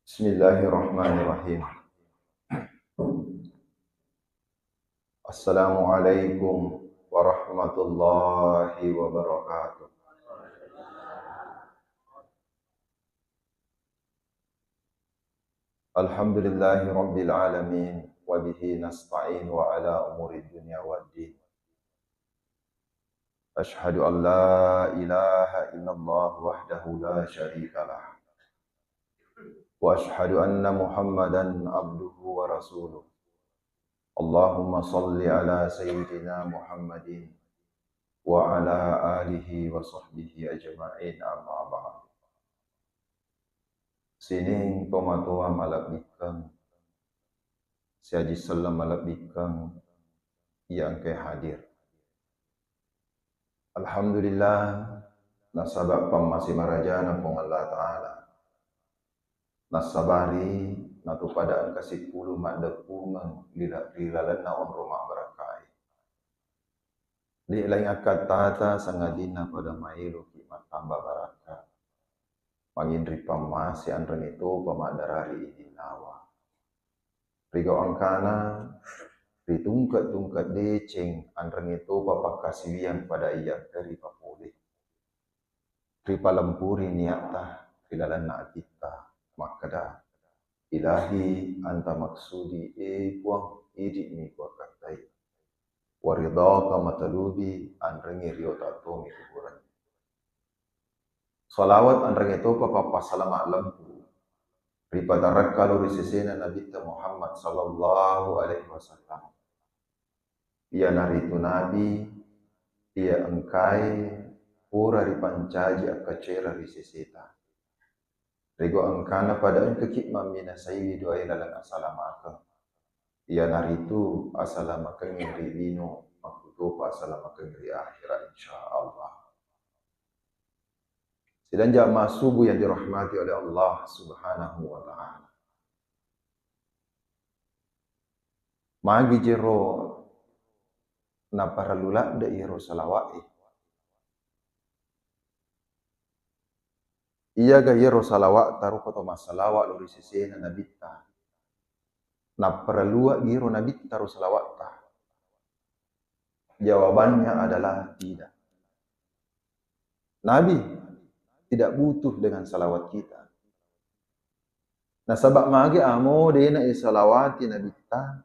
Bismillahirrahmanirrahim. Assalamualaikum warahmatullahi wabarakatuh. Alhamdulillahi rabbil alamin wa bihi nasta'in wa ala umuri dunya waddin. Ashhadu an la ilaha illallah wahdahu la syarika lah. Wa ashhadu anna Muhammadan abduhu wa rasuluh. Allahumma salli ala sayyidina Muhammadin wa ala alihi wa sahbihi ajma'in amma ba'd. Sining tomatua malabikang siaji salam malabikang yang ke hadir. Alhamdulillah nasabak pamasi marajana pong Allah Ta'ala. Nasabari natu padaan kasih puluh makdapungan lilalana on rumah barakai. Di lain akad tata sangadina pada mailu kimat tambah baraka. Mangindri pamasi andren itu pamadarari idinawa. Rigo angkana ritungkat-tungkat deceng andren itu bapak kasiwian pada iya dari papuli. Ripa lempuri niatah lilalana kita. Makada ilahi anta maksudi buang idi ni kuat katai waridaka matalubi andrengi riyo tato mi kuburan salawat andrengi to papa salama lampu ripada rakkalu risesena nabi Muhammad sallallahu alaihi wasallam ia naritu nabi ia engkai pura ripancaji akacera riseseta. Rego angkana pada engkekit mamina sayi doa ilalang asalamaka. Ia naritu asalamaka ngiri lino makutupa asalamaka ngiri akhirat insyaallah. Sedang jamaah subuh yang dirahmati oleh Allah Subhanahu wa taala. Magi jero na paralula da iro salawat. Iya ga yero salawat taruh koto masalawat lori sesena nabita. Na perlua giro nabita taruh salawat ta. Jawabannya adalah tidak. Nabi tidak butuh dengan salawat kita. Nah sabab magi amo dena salawati nabita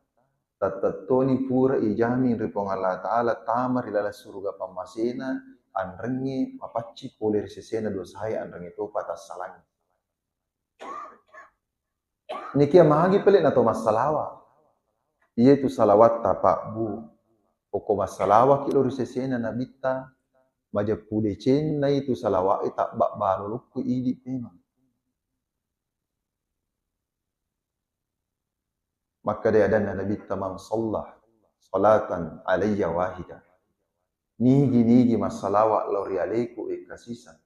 tatatoni pura ijamin ripong Allah Ta'ala tamar ilala surga pamasena andrengi mapaci poler sesena dosai andrengi to patas salang. Niki magi pelik na to masalawa. Iye tu salawat tapak bu. Poko masalawa kilo sesena nabita maja pule cen na itu salawa tak bak baluluku idi memang. Maka dia dan nabita man sallah salatan alayya wahidah. Nigi masalawat lori alaiku ikasisan.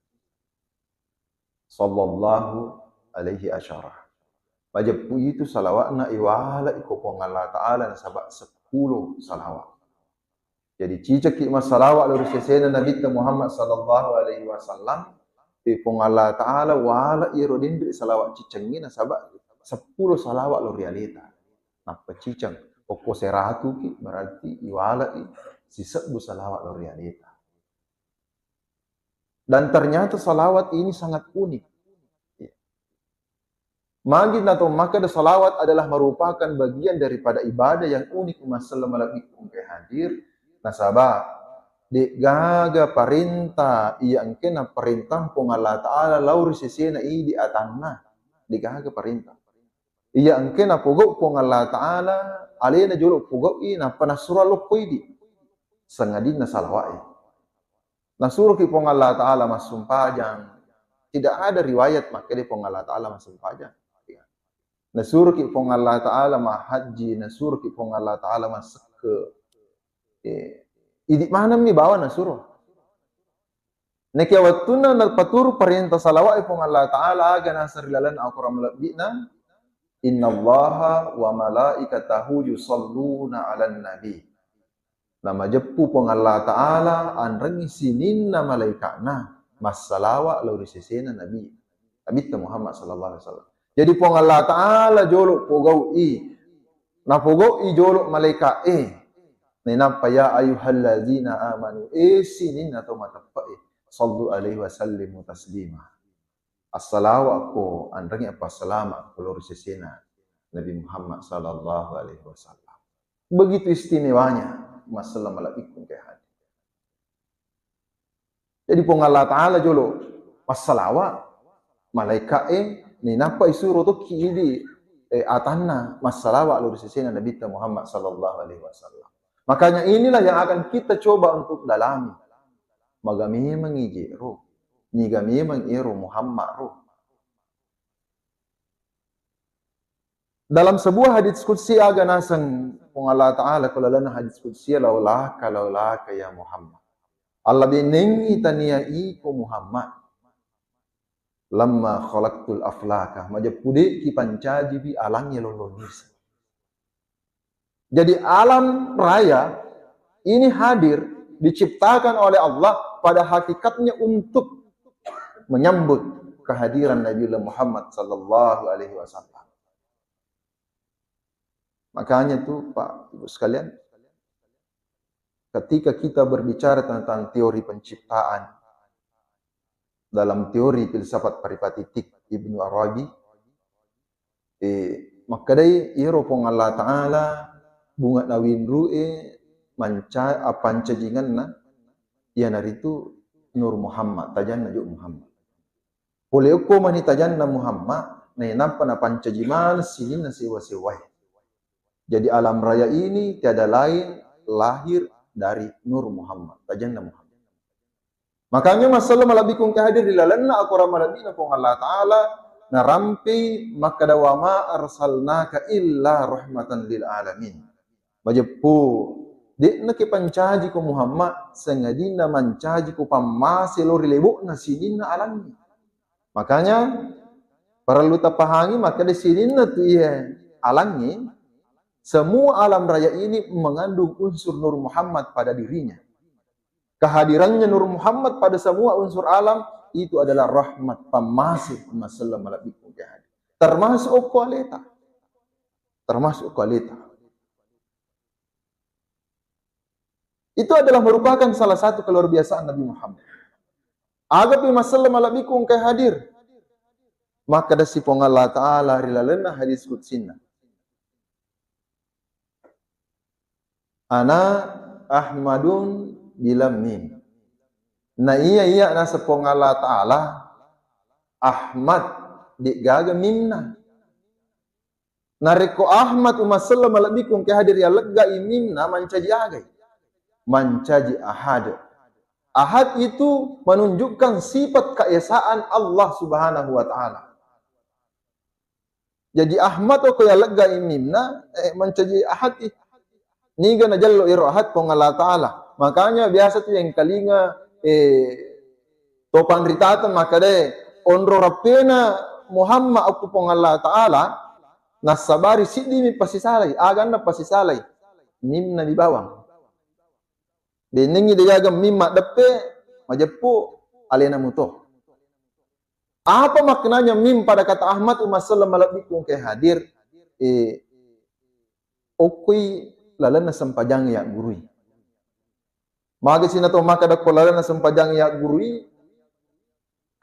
Sallallahu alaihi asyarah. Majapu itu salawatna iwala ikopong Allah Ta'ala nasabak 10 salawat. Jadi cicak masalawat lori sesena Nabi Muhammad sallallahu alaihi wasallam ipong Allah Ta'ala wala irodindri salawat cicangin nasabak 10 salawat lori alita. Napa cicang? Poko seratu ki berarti iwala sisa bu salawat lori alita. Dan ternyata salawat ini sangat unik. Magi nato maka salawat adalah merupakan bagian daripada ibadah yang unik umat sallam alaikum ke hadir. Nasabah di gaga perintah yang kena perintah pong Allah Ta'ala lauri sesena di atanna di gaga perintah. Iya angkena pogok pong Allah Ta'ala alena jolo pogok na panasura lokoi di sangadina salawat. Nasuruh ki pong Allah Ta'ala masumpajang. Tidak ada riwayat maka di pong Allah Ta'ala masumpajang. Nasuruh ki pong Allah Ta'ala mahaji, nasuruh ki pong Allah Ta'ala maseke. Idi mana mi bawa nasuruh? Nekia wattuna nagpaturu perintah salawat pong Allah Ta'ala aga nasarilalan akuram labina. Innallaha wa malaikatahu yusalluna 'alan nabi. Nama jepu pong Allah Ta'ala anrengi sinin na malaikatna masalawat lauri sesena nabi Muhammad sallallahu alaihi wasallam. Jadi pong Allah Ta'ala jolok pogau i. Na pogau i jolok malaikat Nenapa ya ayuhalladzina amanu sinin atau matappai sallu alaihi wasallimu taslima. Assalamu aku andrangi apa salama keluar sesena Nabi Muhammad sallallahu alaihi wasallam. Begitu istimewanya masalah malaikum ke hati. Jadi pong Allah Ta'ala jolo masalawa malaikat nenapa isuruh tu kiri atanna masalawa keluar sesena Nabi Muhammad sallallahu alaihi wasallam. Makanya inilah yang akan kita coba untuk dalami. Magami mengijero, nigami mengiro Muhammad roh. Dalam sebuah hadits qudsi aga nasang pung Allah Ta'ala kulalana hadits qudsi laulaka ya Muhammad. Allah binengi taniyai ko Muhammad. Lamma khalaqtul aflaka majapude ki pancaji bi alangnya lolonis. Jadi alam raya ini hadir, diciptakan oleh Allah pada hakikatnya untuk menyambut kehadiran Nabi Muhammad sallallahu alaihi wasallam. Makanya tuh Pak Ibu sekalian, ketika kita berbicara tentang teori penciptaan dalam teori filsafat paripatitik Ibnu Arabi, maka dai iro pong Allah Ta'ala bunga nawin ru'e manca apanca jingan na yan itu Nur Muhammad tajan na Muhammad. Boleh ko mani tajan na Muhammad na nampa na panca jiman sinin na sewa-sewai. Jadi alam raya ini tiada lain lahir dari Nur Muhammad tajan na Muhammad. Makanya masalah malabikung kehadir di lalanna akura malabina pong Allah Ta'ala na rampi maka dawama arsalnaka illa rahmatan lil alamin. Majepu di na kipancaji ko Muhammad sengadina mancaji ko pamasilo rilebo na sinin na alami. Makanya perlu tapahangi maka di sinin na tu iya alangi semua alam raya ini mengandung unsur Nur Muhammad pada dirinya. Kehadirannya Nur Muhammad pada semua unsur alam itu adalah rahmat pamasih masalah malabikum jahad. Termasuk kualita. Termasuk kualita. Itu adalah merupakan salah satu keluar biasaan Nabi Muhammad. Agapi masalah malabikum kay hadir. Maka dasi pong Allah Ta'ala rilalena hadis kutsinna. Ana Ahmadun bilam mim. Na iya nasa pong Allah Ta'ala Ahmad di gaga mimna. Nariko Ahmad umasalah malabikum kay hadir ya lega imimna mancaji agay. Mancaji ahad. Ahad itu menunjukkan sifat keesaan Allah Subhanahu wa Ta'ala. Jadi Ahmad o kaya lega imimna mancaji ahad niga na jallo iro ahad pong Allah Ta'ala. Makanya biasa tu yang kalinga topan ritatan maka de onro rapena Muhammad aku pong Allah Ta'ala nasabari sidi mi pasisalay agan na pasisalay nimna di bawang. Beningi dia agam mimma depe majepu alena muto. Apa maknanya mim pada kata Ahmad umasalah malabikum ke hadir okui lalana sampajang ya gurui. Maka sinato maka dakko lalana sampajang ya gurui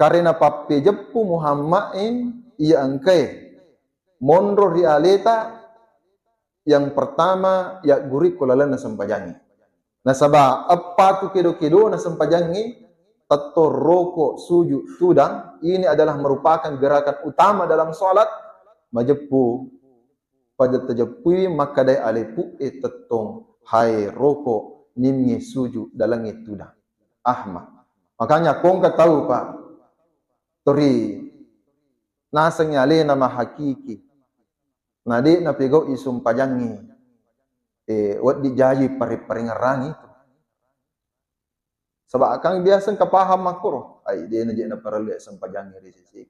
karena pape jepu Muhammad ia angkai monro rialeta yang pertama ya gurui ko lalana sampajangi. Nasaba apa tu kedo-kedo na sampajangi tato roko sujud tudang ini adalah merupakan gerakan utama dalam salat majepu pada tajapui maka dai alepu tetong hai roko nimngi sujud dalangi tudang Ahmad. Makanya kong ka tahu Pak tori nasangnya ale nama hakiki nadi na pego isum pajangi wat dijaji pari-paringarang itu. Sebab kang biasa kapaham makro, ay dia na na para lihat sampajang ri sisi.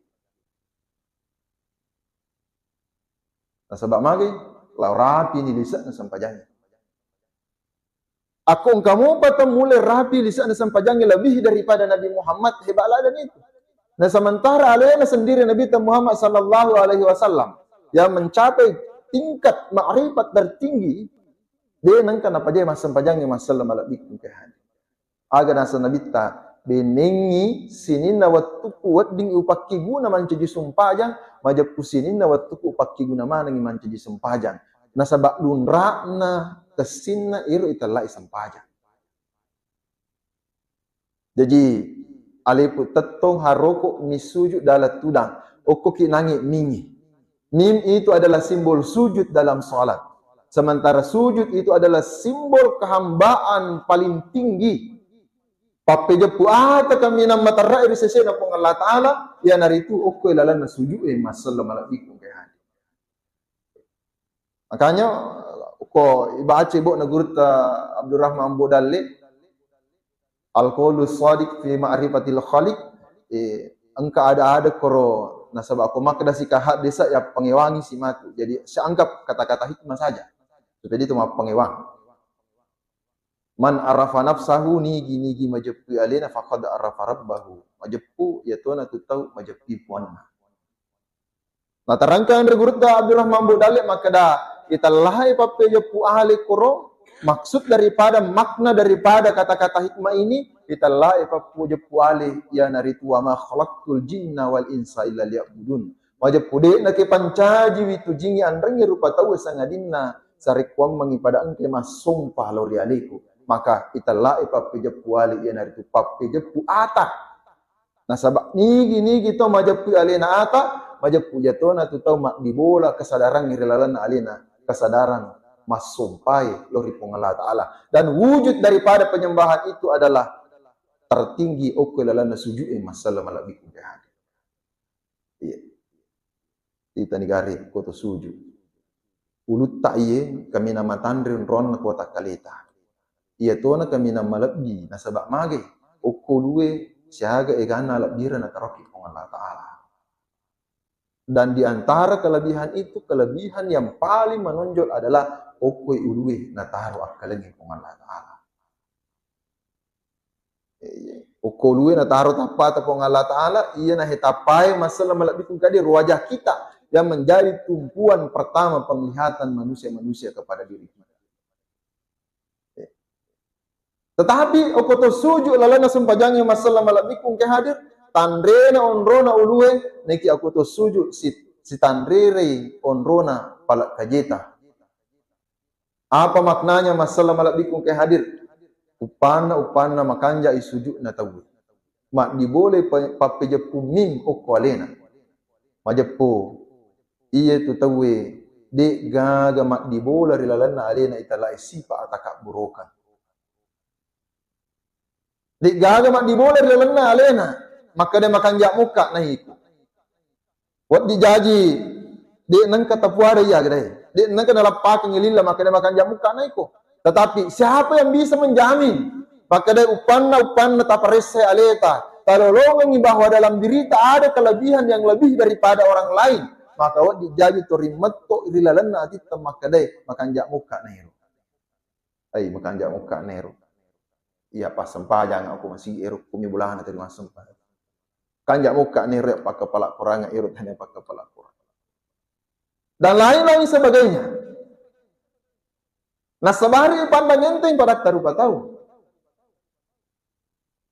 Sebab magi lau rapi ni lisan na sampajang. Akong kamu patang mulai rapi lisan na sampajang lebih daripada Nabi Muhammad hebala dan itu. Nah sementara alena sendiri Nabi Muhammad sallallahu alaihi wasallam yang mencapai tingkat makrifat tertinggi, dia nangkan apa dia mas sempajangnya mas sallam ala bikum kehan. Aga nasa Nabi ta benengi sinina wattuku wadding upakki guna mancaji sumpajang, majapku sinina wattuku upakki guna manangi mancaji sumpajang. Nasabak lunrakna kesinna iru italai sumpajang. Jadi alipu tetong haroko misujud dalam tudang. Oko kinangi mingi. Mim itu adalah simbol sujud dalam salat. Sementara sujud itu adalah simbol kehambaan paling tinggi. Papejepu ata kami nama tarai risesena pong Allah Ta'ala. Ya nari itu oko ilalan na sujud masallam ala bikum kehan. Makanya oko ibaca ibu nagurut Abdurrahman Bodale. Al-qawlus shadiq fi ma'rifatil khaliq, angka ada koro nasabah aku maka dasi kahat desa ya pengewangi si matu. Jadi saya anggap kata-kata hikmah saja. Jadi itu mah pengewang. Man arafa nafsahu nigi majappu alina faqad arafa rabbahu. Majappu ya tuana tu tahu majappi puanna. Nah terangkan regurta Abdurrahman Bodale maka dah kita lahai pape jappu ahli koro. Maksud daripada makna daripada kata-kata hikmah ini kita la ipapuja puale ya naritu wa ma khalaqtul jinna wal insa illa liya'budun. Majapude na ke pancaji witu jingi andrangi rupa tahu sangadinna sarikwam mangipada angke masumpah lori aliku. Maka kita la ipapuja puale ya naritu papuja puata. Nasabak nigi to majapu alena ata majapu jatona tu tahu mak dibola kesadaran ngirilalan alena kesadaran masumpai lori Allah Ta'ala. Dan wujud daripada penyembahan itu adalah tertinggi okulalana sujud masalah malabikum kehan. Iya. Kita negari kota sujud. Ulut ta'iye kami nama tandrin ron kota kalita. Iya tona kami nama malabdi nasabak mage okulue siaga egana labdira na taroki Allah Ta'ala. Dan di antara kelebihan itu, kelebihan yang paling menonjol adalah okoi ulue na taruh akalengi kong Allah Ta'ala. Oko ulue na taruh tapata kong Allah Ta'ala, iya na hitapai masalah malabikung kadir wajah kita yang menjadi tumpuan pertama penglihatan manusia-manusia kepada diri kita. Tetapi okoto sujud lalana sempajangnya masalah malabikung kehadir, tandrena onrona ulue neki aku to sujud si tandrere onrona palak kajeta. Apa maknanya masalah malabikung ke hadir? Upana makanja isujud na tawu. Mak dibole papejepu mim okwalena. Majepu iya tu tawe de gaga mak dibola rilalana alena itala sipa ataka burokan. De gaga mak dibola rilalana alena maka dia makan jak muka naik. Wat dijaji dia nang kata puara ya gede. Dia nang kena lapak ngelila maka dia makan jak muka naik. Tetapi siapa yang bisa menjamin? Maka dia upanna taparese aleta. Kalau longan bahwa dalam diri tak ada kelebihan yang lebih daripada orang lain, maka wat dijaji torimetto irilalana ati maka dia makan jak muka naik. Makan jak muka naik. Iya pas sempajang aku masih eruk kumi bulahan atau masuk. Kanjak muka ni rep pakai kepala kurang irut hanya pakai kepala kurang dan lain-lain sebagainya. Nah sebari pandang ente pada tarupa tahu.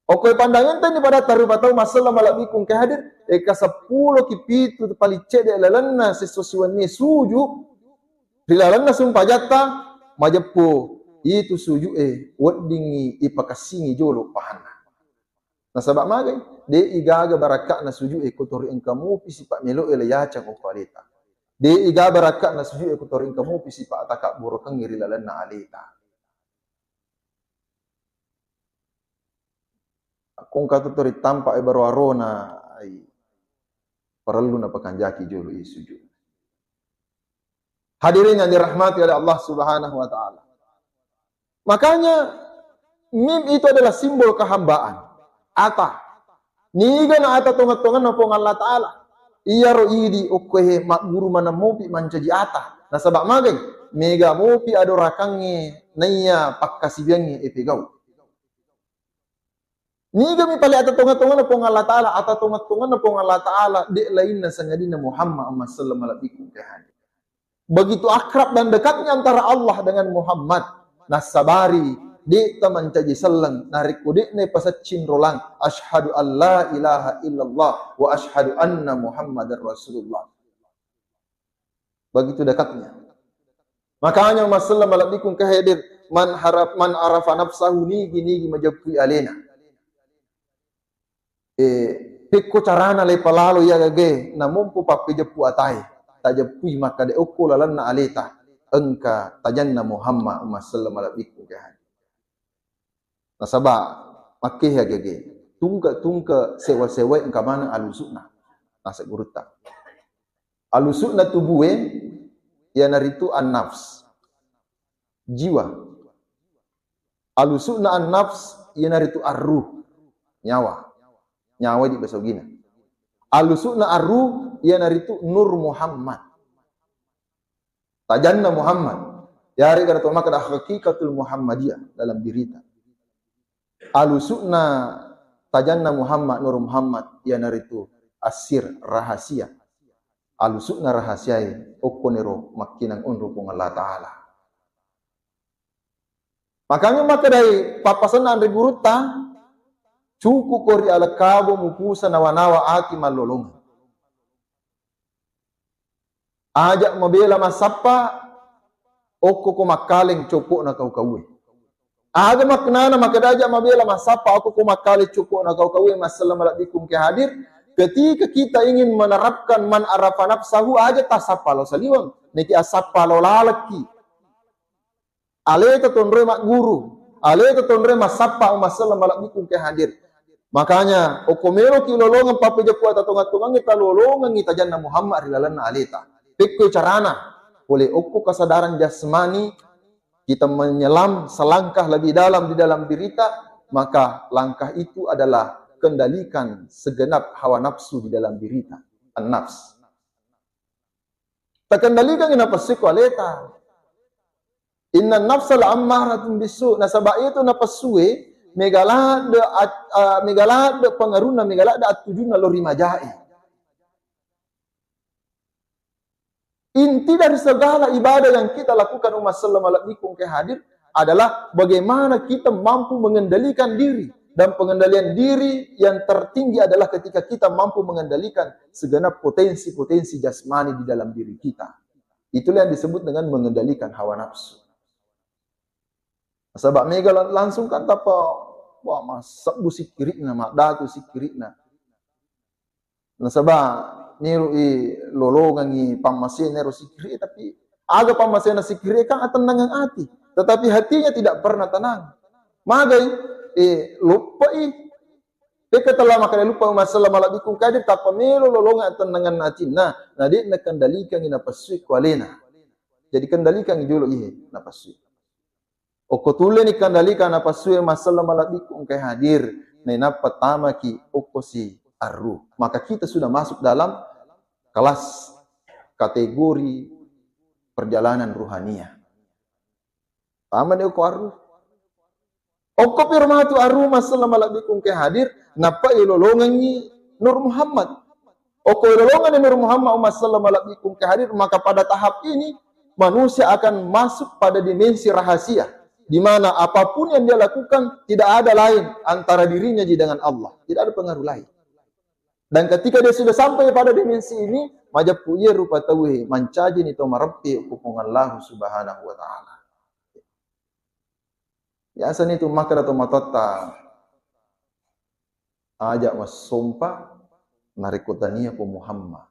Oke pandang ente pada tarupa tahu masalah malabikung kehadir eka 10 kipitu palicet de lalana sesusuan ni suju dilalana sumpah jata majepu itu suju weddingi ipakasingi jolo pahana. Nah sabak magai de igaga barakak na suju kotori engkamu pisi pak melo ele yacang okwaleta. De iga barakak na suju kotori engkamu pisi pak atakak burukang ngirilalan na aleta. Kung katutori tampak baru arona ay perlu na pakanjaki jolo sujud. Hadirin yang dirahmati oleh Allah Subhanahu wa taala. Makanya mim itu adalah simbol kehambaan. Ata niga na ata tongat-tongan na pong Allah Ta'ala iya ro idi okwehe makguru mana mopi mancaji ata nasabak magay mega mopi adorakangi naya pakkasibiangi epigaw Ni kami pali ata tunga-tunga na pong Allah Ta'ala, ata tunga-tunga na pong Allah Ta'ala, di lain na sangadina Muhammad sallallahu alaihi wasallam. Begitu akrab dan dekatnya antara Allah dengan Muhammad. Nasabari, di taman caji selang, narik kudik ne pasaccin rolang, asyhadu an la ilaha illallah, wa asyhadu anna Muhammadar Rasulullah. Begitu dekatnya. Makanya Rasulullah malabikum kehadir, man arafa nafsahu nigi majabui alena. Pikko carana le palalo ya gage namumpu papijapu atai tajapui maka de okko lalanna aleta engka tajanna Muhammad sallallahu alaihi wasallam. Nasaba makke ya gage tungka sewa engka mana alusukna nasa guruta alusukna tubuhe ya naritu an-nafs jiwa alusukna an-nafs ya naritu ar-ruh nyawa di besogina. Alusukna arruh ia naritu Nur Muhammad. Tajanna Muhammad. Yari kata maka ada hakikatul Muhammadiyah dalam dirita. Alusukna tajanna Muhammad Nur Muhammad ia naritu asir rahasia. Alusukna rahasiai okonero makinang unru pung Allah Ta'ala. Makanya maka dari papasan andre guruta cukup kori ala kabo mupusa nawa-nawa ati malolong. Ajak mabela masapa oko ko makaling cukup na kau-kawe. Aga maknana makadaja mabela masapa oko ko makaling cukup na kau-kawe masallamalabikum ke hadir. Ketika kita ingin menerapkan man arafa nafsahu aja tasapa lo saliwang. Niki asapa lo lalaki. Ale tonre mak guru. Ale tonre masapa masallamalabikum ke hadir. Makanya okomero ki lolongan papejapu ata tunga-tunga kita lolongan kita janna Muhammad rilalana aleta. Pikko carana oleh okko kesadaran jasmani kita menyelam selangkah lebih dalam di dalam dirita, maka langkah itu adalah kendalikan segenap hawa nafsu di dalam dirita, an-nafs. Terkendalikan ina pasiko aleta. Inna nafsal ammaratun bisu. Nasaba itu napasue megalade pengaruna megalade atujuna lori majai. Inti dari segala ibadah yang kita lakukan umat sallallahu alaihi wasallam ke hadir adalah bagaimana kita mampu mengendalikan diri, dan pengendalian diri yang tertinggi adalah ketika kita mampu mengendalikan segenap potensi-potensi jasmani di dalam diri kita. Itulah yang disebut dengan mengendalikan hawa nafsu. Sebab mega langsung kan tapa wah masak busi kirikna mak datu si kirikna. Nasaba niru i lolongan i pamasen niru si kirik tapi aga pamasen si kirik kan tenang hati, tetapi hatinya tidak pernah tenang. Magai lupa Peka telah makanya lupa masalah malabikum kadir tapa melo lolongan tenangan hati. Nah dia nak kendalikan ina pasui kualena. Jadi kendalikan julu ihe na pasui. Oko tule ni kendalikan na pasui masalah malabikum ke hadir. Nah pertama ki oko si arruh. Maka kita sudah masuk dalam kelas kategori perjalanan ruhania. Paham dia oko arruh? Oko firmatu arruh masalah malabikum ke hadir. Napa ilolongan ni Nur Muhammad. Oko ilolongan ni Nur Muhammad sallallahu alaihi wasallam ke hadir, maka pada tahap ini manusia akan masuk pada dimensi rahasia, di mana apapun yang dia lakukan tidak ada lain antara dirinya dengan Allah, tidak ada pengaruh lain. Dan ketika dia sudah sampai pada dimensi ini, majapu ia rupa tauhi mancaji ni to marabbi hukuman Allah subhanahu wa ta'ala. Ya asal itu maka atau matata ajak wasompa narikotania po Muhammad.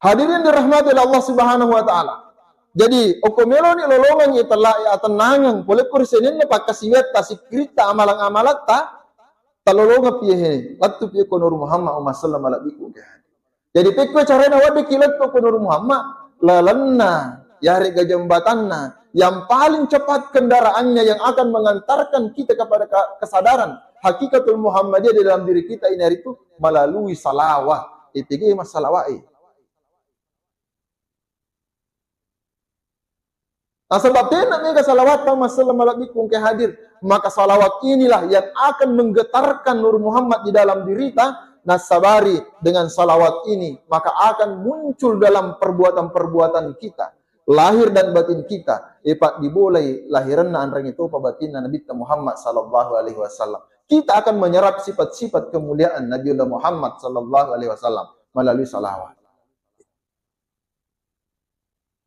Hadirin dirahmati Allah Subhanahu wa taala. Jadi okomelo ni lolongan ni telah ya tenangan boleh kursenin ni pakasiwet ta sikrita amalang-amalat ta talolonga piye waktu piye ko Nur Muhammad sallallahu alaihi wasallam. Jadi pikko carana wadi kilat ko Nur Muhammad lalanna yari gajambatanna yang paling cepat kendaraannya yang akan mengantarkan kita kepada kesadaran hakikatul Muhammadiyah di dalam diri kita ini itu melalui salawat. Itu masalawat. Nah, sebab tenak mega salawat masallam malabikum ke hadir, maka salawat inilah yang akan menggetarkan Nur Muhammad di dalam dirita. Nasabari dengan salawat ini, maka akan muncul dalam perbuatan-perbuatan kita, lahir dan batin kita. Epak diboleh lahiran na anrang itu pabatin Nabi Muhammad sallallahu alaihi wasallam. Kita akan menyerap sifat-sifat kemuliaan Nabi Muhammad sallallahu alaihi wasallam melalui salawat.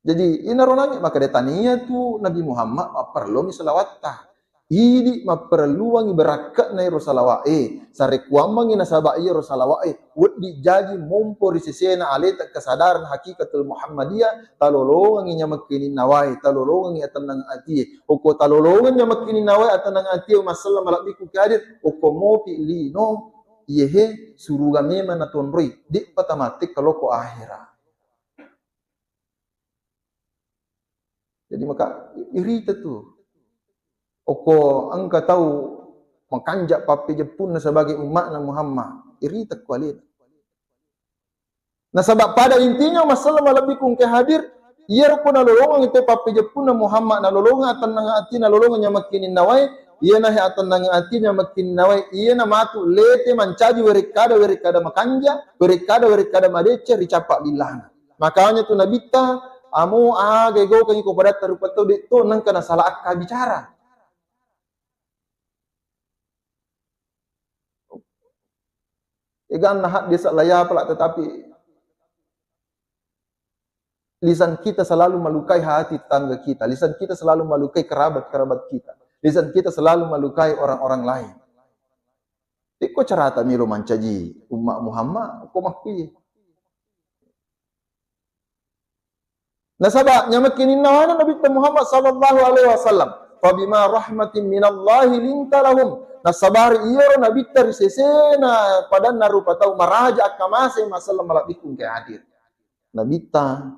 Jadi inaronanya maka detania tu Nabi Muhammad perlu mi salawat tah. Idi maperluangi berakat na iro salawat sare kuamang ina sabak iro salawat wud dijaji mompori sisena aleta kesadaran hakikatul Muhammadiyah talolongan nya makini nawai talolongan nya tanang ati oko talolongan nya makini nawai atanang ati masallam malabiku kadir oko mopi lino yehe suruga mema na tonroi di patamatik kaloko akhirah. Jadi maka irita tu oko angka tahu makanjak papi Jepun sebagai umat Muhammad irita kualit. Nah sebab pada intinya masalah lebih kung ke hadir ia pun nalolongan itu papi Jepun Muhammad nalolongan tanang ati nalolongan nya makinin nawai ia nah tanang ati nya makin nawai ia na matu lete mancaji werikada makanja werikada madece ricapak lillah. Makanya tu nabita amo gego kanyi ko pada tarupato dito nang kana salah akka bicara. Egan nahat desa laya pula tetapi lisan kita selalu melukai hati tetangga kita, lisan kita selalu melukai kerabat-kerabat kita, lisan kita selalu melukai orang-orang lain. Iko carata milo mancaji umat Muhammad ko makpi. Nasaba nyamakin nawana Nabi Muhammad sallallahu alaihi wasallam, fa bima rahmatin minallahi lintalahum. Nasabar iyo Nabi tarisesena pada narupa tau maraja akamase masalah malabikum ke hadir. Nabi ta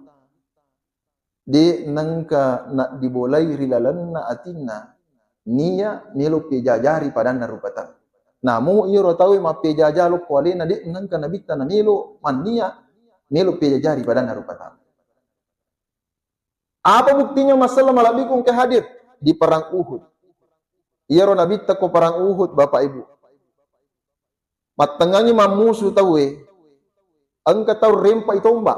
de nangka nak dibolai rilalanna atinna niya melo pejajari pada narupa tau. Namu iyo tahu ma pejajalo kualena de nangka Nabi ta na melo mania melo pejajari pada narupa tau. Apa buktinya masalah malabikum ke hadir di perang Uhud? Iya Nabi ko perang Uhud Bapak Ibu. Matengangi mamusu tahu angka tahu rempai tombak.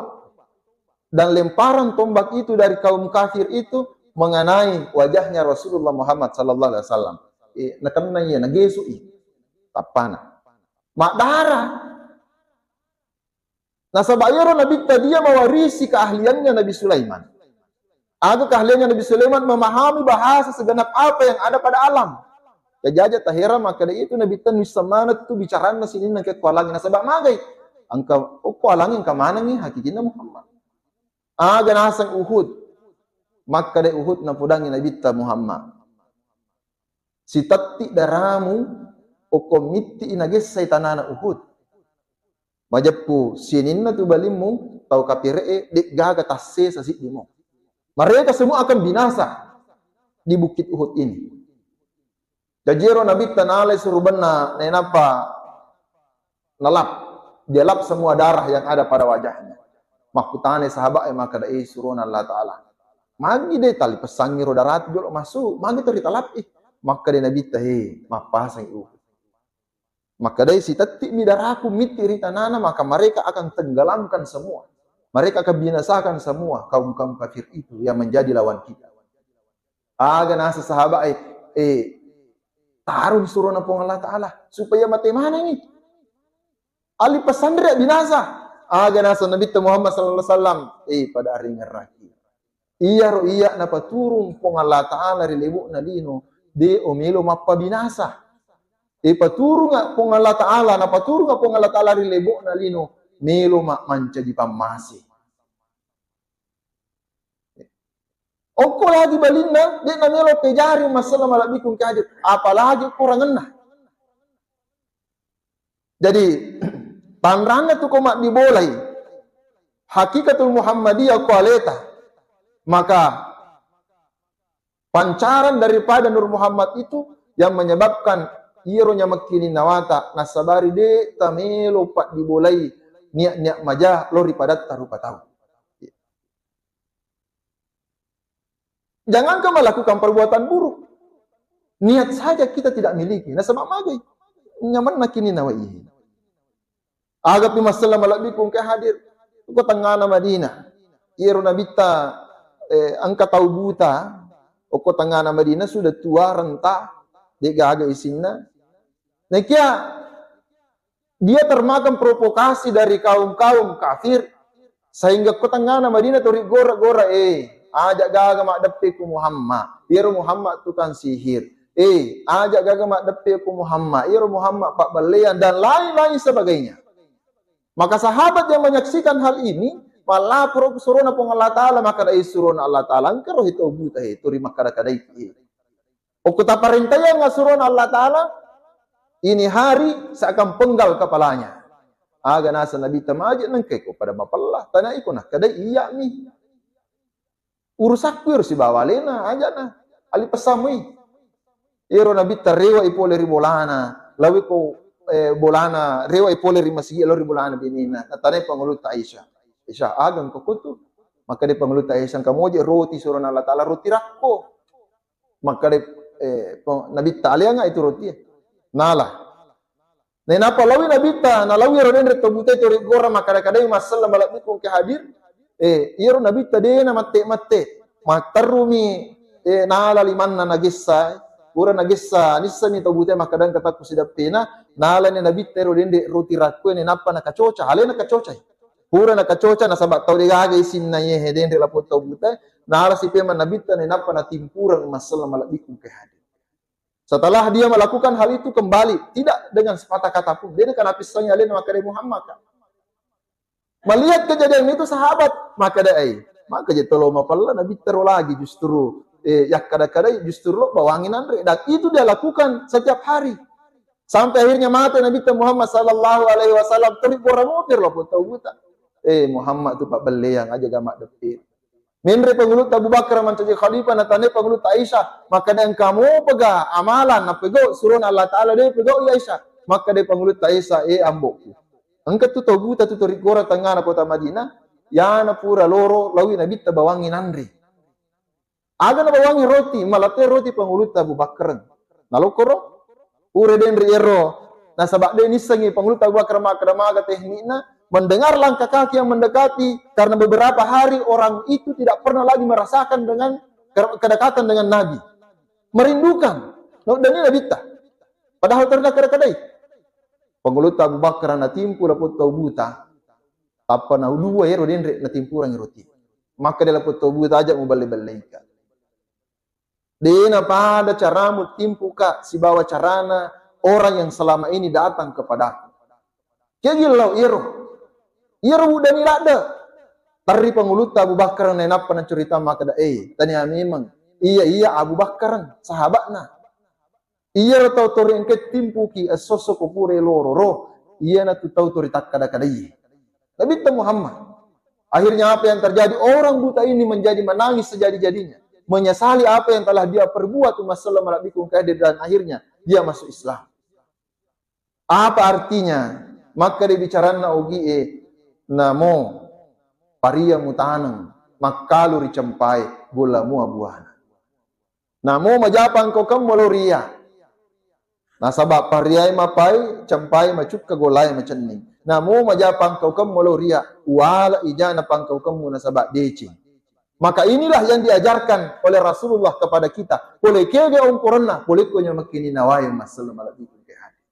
Dan lemparan tombak itu dari kaum kafir itu mengenai wajahnya Rasulullah Muhammad sallallahu alaihi wasallam. Nakana iya nagesu tapana. Mak darah. Nah sabayaro Nabi dia mewarisi keahliannya Nabi Sulaiman. Aku keahliannya Nabi Sulaiman memahami bahasa segenap apa yang ada pada alam. Kejajah tahira maka dari itu Nabi Tan Wisamanat itu bicara na sini nang kekualangin na sabak magay. Angka kualangin ka mana ni hakikina Muhammad. Ganasang Uhud. Maka dari Uhud na pudangin Nabi Ta Muhammad. Si tatti daramu o komiti inagesay tanana Uhud. Majapku sinin na tu balimu tau kapire dik gaga tasse sa sidimo. Mereka semua akan binasa di bukit Uhud ini. Jajiro Nabi tanalai surubana nenapa nalap. Dia lap semua darah yang ada pada wajahnya. Makutane sahabat maka dai suruna Allah Ta'ala. Magi deh tali pesangi roda ratu jolo masuk. Magi tori talap maka deh Nabi tahe mapasang Uhud. Maka dai si tati midaraku mitiri tanana maka mereka akan tenggelamkan semua. Mereka akan binasakan semua kaum-kaum kafir itu yang menjadi lawan kita. Nasa sahabat taruh suruh napong Allah Ta'ala supaya mati mana ni? Ali pesandra binasa. Nasa Nabi Muhammad sallallahu alaihi wasallam pada hari ngeraki. Iya napa turun pong Allah Ta'ala rilebu na lino de omelo mappa binasa. Paturun nga pong Allah Ta'ala napa turun nga pong Allah Ta'ala rilebu na lino melo manca di pamasi. Oko lagi balinna, di na melo pejari masalah malabikum kadir. Apalagi kurang enah. Jadi, tanranga tu komak dibolai. Hakikatul Muhammadiyah kualeta. Maka, pancaran daripada Nur Muhammad itu yang menyebabkan ironya makini nawata nasabari de tamelo pak dibolai niat maja lori padat tarupa tahu. Jangankan melakukan perbuatan buruk, niat saja kita tidak miliki. Nah sebab magai nyaman nakini nawaihi. Agap ni masalah malak kung ke hadir ko tangana Madinah. Iro nabita angka tahu buta o ko tangana Madinah sudah tua renta de gaga isinna. Nah kia dia termakan provokasi dari kaum-kaum kafir sehingga ko tangana Madinah tori gora-gora ajak gaga mak depe ku Muhammad. Iro Muhammad tukang sihir. Ajak gaga mak depe ku Muhammad. Iro Muhammad pak balean dan lain-lain sebagainya. Maka sahabat yang menyaksikan hal ini malah suruh pong Allah Ta'ala maka dai suruh Allah Ta'ala engkau itu buta itu rima kada-kada itu. Okuta perintah yang suruh Allah Ta'ala ini hari seakan penggal kepalanya. Aga nasa Nabi tamaji nengke ko pada mapallah tanah iko nah kada iya mi. Urusak pur si bawalena aja nah ali pesamui. Iro Nabi tarewa ipole ribolana lawi ko bolana rewa ipole rimasi elo ribolana binina tanah pangulut Aisyah. Aisyah agang ko kutu maka de pangulut Aisyah kamoje roti suruh Allah Ta'ala roti rakko. Maka de Nabi ta'ala nga itu roti. Nala. Nenapa lawi Nabi ta nalawi roden retobute tori gora maka kada masalah balak kung ke hadir. Iro Nabi ta de na mate matarumi nala limanna nagissa pura nagissa nissa ni tobute maka dan kata kusidap pena nala ni Nabi ta roden de roti rakko ni napa nakacoca hale nakacoca. Pura nakacoca na sabat tau de gaga isin na ye heden de lapot tobute nala si pema Nabi ta ni napa na timpurang masalah balak kung ke hadir. Setelah dia melakukan hal itu kembali, tidak dengan sepatah kata pun. Dia kena pisahnya lain maka dari Muhammad. Melihat kejadian itu sahabat, maka dia maka jadi tolong mapalla Nabi terus lagi justru ya kadang-kadang justru lo bawangin andre dan itu dia lakukan setiap hari. Sampai akhirnya mati Nabi Muhammad sallallahu alaihi wasallam terus orang ngopir lo tahu buta. Muhammad tu pak beli yang aja gamak depit. Menre pengulut Abu Bakar menjadi khalifah natane pengulut Aisyah maka dan kamu pega amalan na pego suruh Allah Ta'ala dia pego Aisyah maka dia pengulut Aisyah ambokku angkat tu togu tu torikora tengah na kota Madinah ya na pura loro lawi Nabi tabawangi nandri aga na bawangi roti malate roti pengulut Abu Bakar nalokoro ure den riero na sabak de nisangi pengulut Abu Bakar maka teknikna mendengar langkah kaki yang mendekati karena beberapa hari orang itu tidak pernah lagi merasakan dengan kedekatan dengan Nabi. Merindukan. Dan ini Nabi tak. Padahal terdekat kadai. Pengulut Abu Bakar na timpu lapot tau buta. Tapa na dua ya rodin na timpu orang roti. Maka dia lapot tau buta aja mau balik-balikan. Dia pada caramu timpu kak si bawa carana orang yang selama ini datang kepadaku. Kagilau iro. Iro dan ilada. Tari pengulut Abu Bakar nenap pernah cerita maka tanya memang iya Abu Bakar sahabatna. Iya tau tori engke timpuki sosok pure loro iya na tu tau tori tak kada iya. Nabi Muhammad. Akhirnya apa yang terjadi? Orang buta ini menjadi menangis sejadi-jadinya. Menyesali apa yang telah dia perbuat masalah malabikung kadir dan akhirnya dia masuk Islam. Apa artinya? Maka dibicarana ugi namo paria mutanang makalu ricampai bola mu abuana. Namo majapang ko kam moloria. Nasabak pariai mapai campai macut ka golai macenning. Namo majapang ko kam moloria wala ijana pang ko kam nasabak decing. Maka inilah yang diajarkan oleh Rasulullah kepada kita. Boleh kege om korona, boleh ko nya makini nawai masalah malabi ke hadi.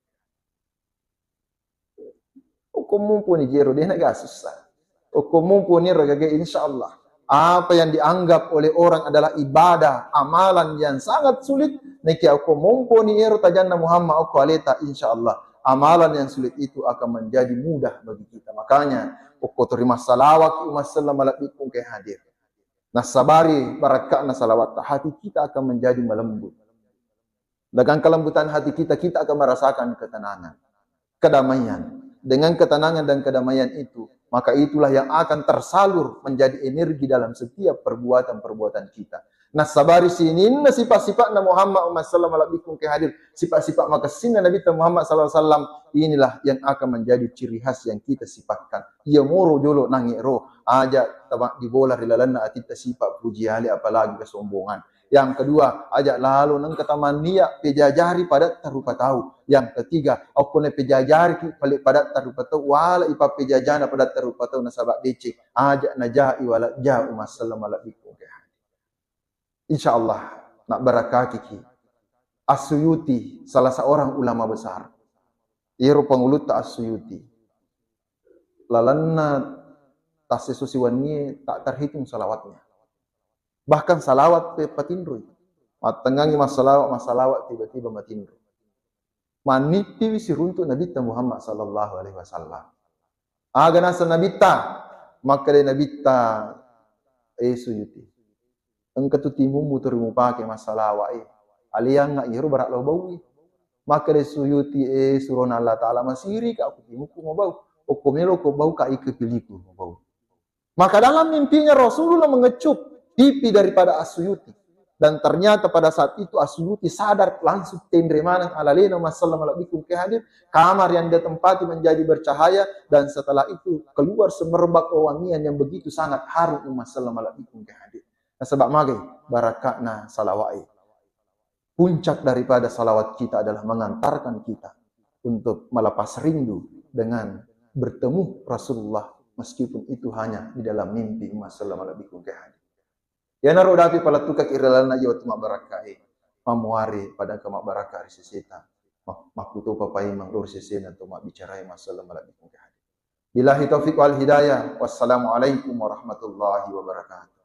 Hukum mumpuni jero dia naga susah. Hukum mumpuni ragage insyaallah. Apa yang dianggap oleh orang adalah ibadah, amalan yang sangat sulit, niki hukum mumpuni ero tajanna Muhammad aku aleta insyaallah. Amalan yang sulit itu akan menjadi mudah bagi kita. Makanya uko terima salawat umat sallam alaikum ke hadir. Nasabari barakatna salawat hati kita akan menjadi melembut. Dengan kelembutan hati kita akan merasakan ketenangan, kedamaian. Dengan ketenangan dan kedamaian itu, maka itulah yang akan tersalur menjadi energi dalam setiap perbuatan-perbuatan kita. Nah, sabari sinin sifat-sifat Muhammad sallallahu alaihi wasallam ke hadir, sifat-sifat maka sinna Nabi Muhammad sallallahu alaihi wasallam inilah yang akan menjadi ciri khas yang kita sifatkan. Ya moro jolo nangi ro, ajak tabak dibola rilalanna atita sifat puji ali apalagi kesombongan. Yang kedua, ajak lalu nang kataman niat pejajari pada tarupa tahu. Yang ketiga, aku ne pejajari balik pada tarupa tahu wala ipa pejajana pada tarupa tahu nasabak decik. Ajak najai wala ja'u masallam ala bikum. Insyaallah nak barakah kiki. As-Suyuti salah seorang ulama besar. Iru pengulut ta As-Suyuti. Lalanna tasesusiwannya tak terhitung salawatnya. Bahkan salawat pe patindru. Matengangi masalawat tiba-tiba matindru. Manipi wisi runtuk Nabi Muhammad sallallahu alaihi wasallam. Aga nasa Nabi maka de Nabi Suyuti. Engkau tu timu turimu pakai masalawat aliang ngak iru barak lo bau. Maka de Suyuti suron Allah Ta'ala masiri ka aku timu ku mau bau. Okomelo ko bau ka ike piliku mau bau. Maka dalam mimpinya Rasulullah mengecup pipi daripada As-Suyuti. Dan ternyata pada saat itu As-Suyuti sadar langsung tendre manang alalena masallam alabikum ke hadir. Kamar yang dia tempati menjadi bercahaya. Dan setelah itu keluar semerbak wangian yang begitu sangat harum masallam alabikum ke hadir. Nah, sebab magai barakatna salawai. Puncak daripada salawat kita adalah mengantarkan kita untuk melepas rindu dengan bertemu Rasulullah. Meskipun itu hanya di dalam mimpi masallam alabikum ke hadir. Ya naruh dapi pala tukak iralana jawat mak barakai. Mamuari pada kemak barakah risisita. Makutu papai manglur sisina untuk mak bicarai masalah malabikum ke hadir. Billahi taufiq wal hidayah. Wassalamualaikum warahmatullahi wabarakatuh.